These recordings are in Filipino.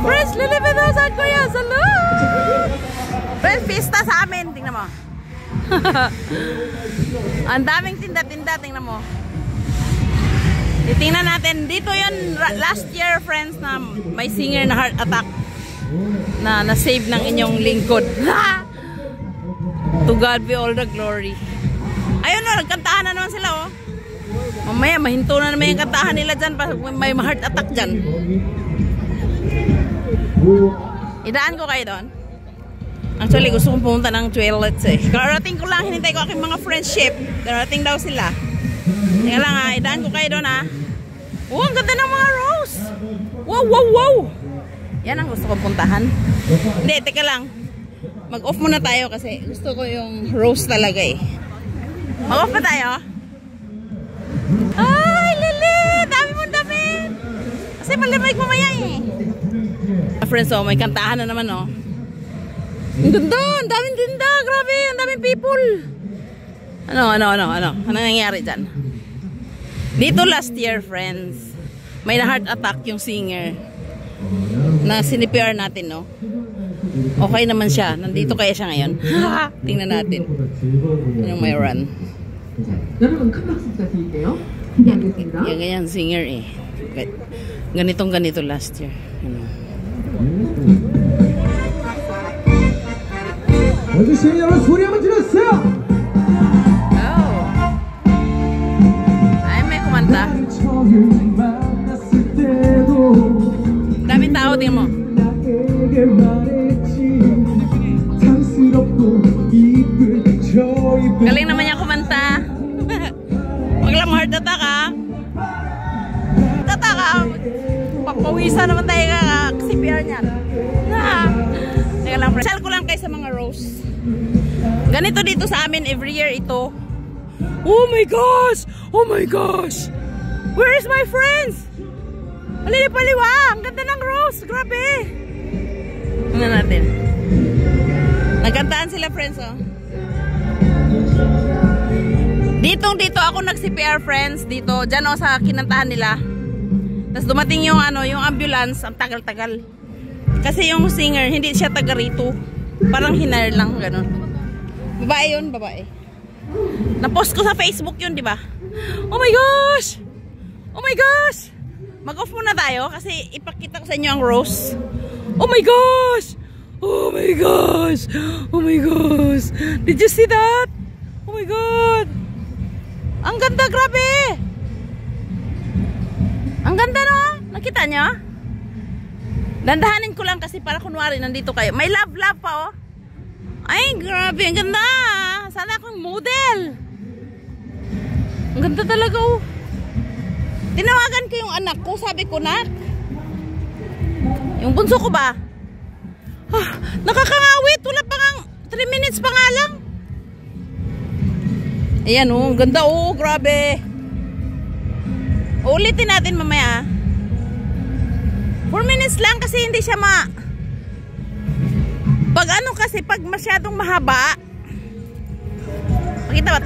Friends, lilipid na sa Korea. Salud! Friends, pista sa amin. Tingnan mo. Ang daming tinda-tinda. Tingnan mo. Titingnan natin. Dito yun, last year, friends, na may singer na heart attack. Na na-save ng inyong lingkod. To God be all the glory. Ayun o, nagkantahan na naman sila, oh. Mamaya, mahinto na naman yung kantahan nila dyan. May heart attack dyan. Idaan ko kayo doon. Actually, gusto kong pumunta ng toilets eh. Karating ko lang, hinintay ko aking mga friendship. Karating daw sila. Teka lang ha, idaan ko kayo doon ha. Oh, ang ganda ng mga rose. Wow, wow, wow. Yan ang gusto kong puntahan. Hindi, teka lang. Mag-off muna tayo kasi gusto ko yung rose talaga eh. Mag-off pa tayo. Ay, Lili! Dami mong damit! Kasi malamig mamaya eh. Friends, oh, may kantahan na naman, oh. Ang ganda! Ang daming tinda! Grabe! Ang daming people! Ano nangyayari dyan? Dito last year, friends, may na-heart attack yung singer na sinipr natin, no? Okay naman siya. Nandito kaya siya ngayon. Tingnan natin. Yung may run. Yung ganyan singer eh. Ganito last year. Ano? Oh. Ay, may kumanta. Daming tao, tingnan mo. Galing naman niya kumanta. Wag lang heart attack ha. Attack ha. Papawisan naman tayo ka CPR niyan. Teka lang, sell ko lang kayo sa mga rose. Ganito dito sa amin every year ito. Oh my gosh! Oh my gosh! Where is my friends? Alili-paliwa! Ang ganda ng rose! Grabe! Tingnan natin. Nagkantaan sila, friends, oh. Dito ako nag-CPR, friends. Dito, dyan, oh, sa kinantahan nila. Tapos dumating yung, yung ambulance. Ang tagal-tagal. Kasi yung singer, hindi siya taga rito. Parang hinire lang, gano'n. Babae yun, babae. Na-post ko sa Facebook yun, di ba? Oh my gosh! Oh my gosh! Mag-off muna tayo kasi ipakita ko sa inyo ang rose. Oh my gosh! Oh my gosh! Oh my gosh! Did you see that? Oh my God! Ang ganda, grabe! Ang ganda, no? Nakita nyo? Dandahanin ko lang kasi para kunwari nandito kayo. May love pa, oh. Ay, grabe. Ang ganda. Sana akong model. Ang ganda talaga, oh. Tinawagan ko yung anak ko. Sabi ko, nak. Yung bunso ko ba? Nakakangawit. Wala pa nga. 3 minutes pa nga lang. Ayan, oh. Ang ganda, oh. Grabe. Ulitin natin mamaya, 4 minutes lang kasi hindi siya pag kasi pag masyadong mahaba. Pakita ba?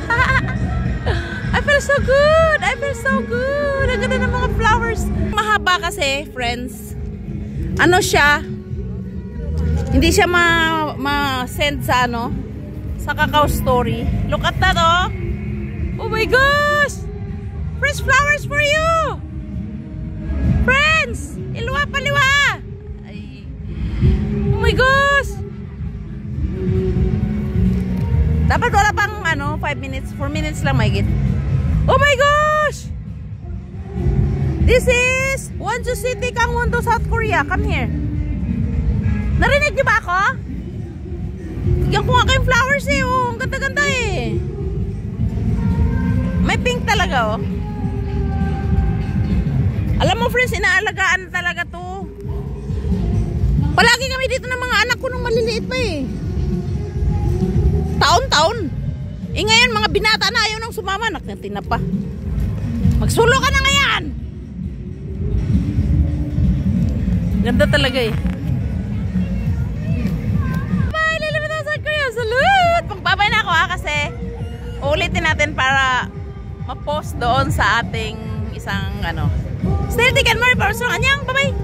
I feel so good. I feel so good. Ang ganda ng mga flowers. Mahaba kasi, friends. Siya? Hindi siya ma-send sa sa Kakao Story. Look at that, oh. Oh my gosh. Fresh flowers for you. Friends, iluwa paliwa. Ay. Oh my gosh. Dapat wala pang 5 minutes, 4 minutes lang mahigit. Oh my gosh. This is Wonju City, Gangwon-do, South Korea. Come here. Narinig niyo ba ako? Bigyan ko nga kayong flowers eh. Oh, ang ganda-ganda eh. May pink talaga, oh. Alam mo, friends, inaalagaan talaga to. Palagi kami dito ng mga anak ko nung maliliit pa eh. Taon-taon. Ngayon, mga binata na ayaw nang sumama. Naknatin na pa. Magsulo ka na ngayon. Ganda talaga eh. Bye! Lilipit ako sa Korea. Salud! Pagbabay na ako kasi ulitin natin para ma-post doon sa ating isang Still ticket mo rin para sa kanyang. Bye-bye!